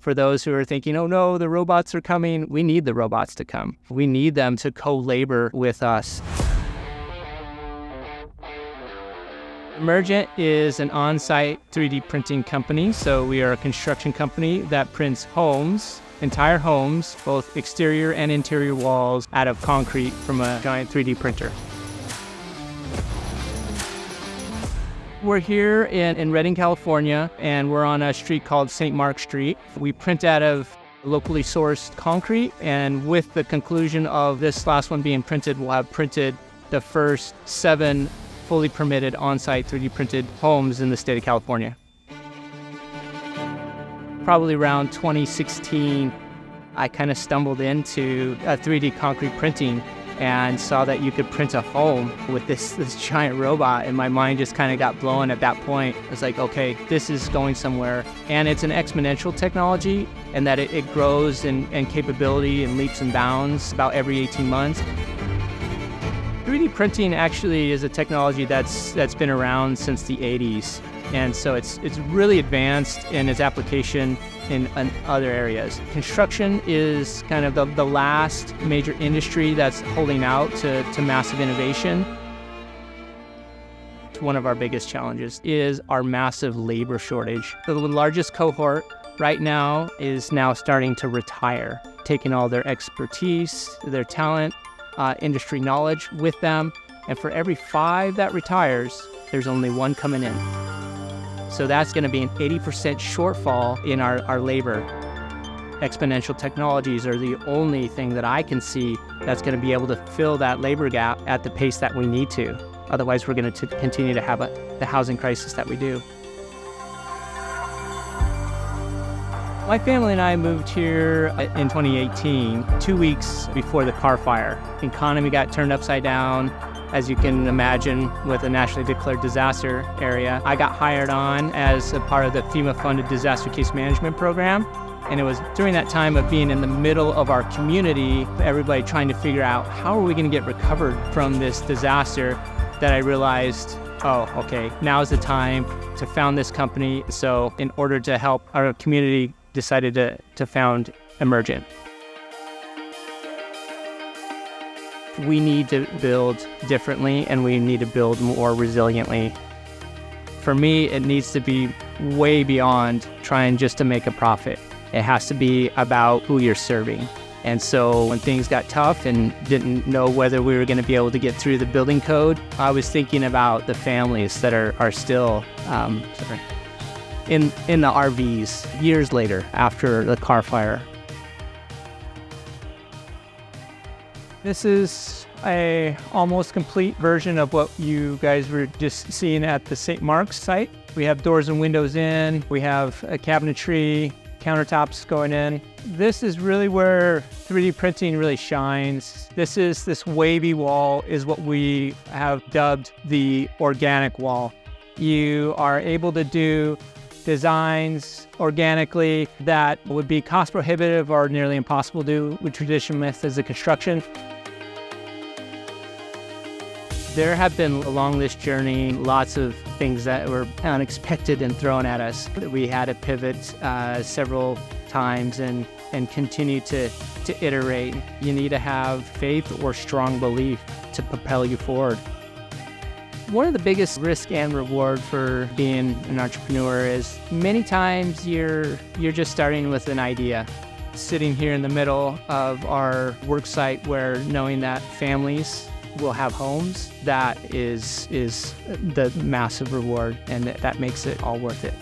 For those who are thinking, oh no, the robots are coming, we need the robots to come. We need them to co-labor with us. Emergent is an on-site 3D printing company. So we are a construction company that prints homes, entire homes, both exterior and interior walls out of concrete from a giant 3D printer. We're here in Redding, California, and we're on a street called St. Mark Street. We print out of locally sourced concrete, and with the conclusion of this last one being printed, we'll have printed the first 7 fully permitted on-site 3D printed homes in the state of California. Probably around 2016, I kind of stumbled into 3D concrete printing and saw that you could print a home with this giant robot, and my mind just kind of got blown at that point. It's like, okay, this is going somewhere, and it's an exponential technology, and that it grows in capability and leaps and bounds about every 18 months. 3D printing actually is a technology that's been around since the 80s, and so it's really advanced in its application in other areas. Construction is kind of the last major industry that's holding out to massive innovation. One of our biggest challenges is our massive labor shortage. The largest cohort right now is now starting to retire, taking all their expertise, their talent, industry knowledge with them, and for every 5 that retires, there's only 1 coming in. So that's going to be an 80% shortfall in our labor. Exponential technologies are the only thing that I can see that's going to be able to fill that labor gap at the pace that we need to. Otherwise, we're going to continue to have the housing crisis that we do. My family and I moved here in 2018, 2 weeks before the Carr Fire. The economy got turned upside down, as you can imagine, with a nationally declared disaster area. I got hired on as a part of the FEMA-funded disaster case management program. And it was during that time of being in the middle of our community, everybody trying to figure out how are we going to get recovered from this disaster, that I realized, oh, okay, now is the time to found this company. So in order to help our community, decided to found Emergent. We need to build differently, and we need to build more resiliently. For me, it needs to be way beyond trying just to make a profit. It has to be about who you're serving. And so when things got tough and didn't know whether we were going to be able to get through the building code, I was thinking about the families that are still in the RVs years later after the Carr Fire. This is a almost complete version of what you guys were just seeing at the St. Mark's site. We have doors and windows in, we have a cabinetry, countertops going in. This is really where 3D printing really shines. This wavy wall is what we have dubbed the organic wall. You are able to do designs organically that would be cost prohibitive or nearly impossible to do with traditional methods of construction. There have been along this journey lots of things that were unexpected and thrown at us. We had to pivot several times and continue to iterate. You need to have faith or strong belief to propel you forward. One of the biggest risk and reward for being an entrepreneur is many times you're just starting with an idea. Sitting here in the middle of our work site, where knowing that families will have homes, that is the massive reward, and that makes it all worth it.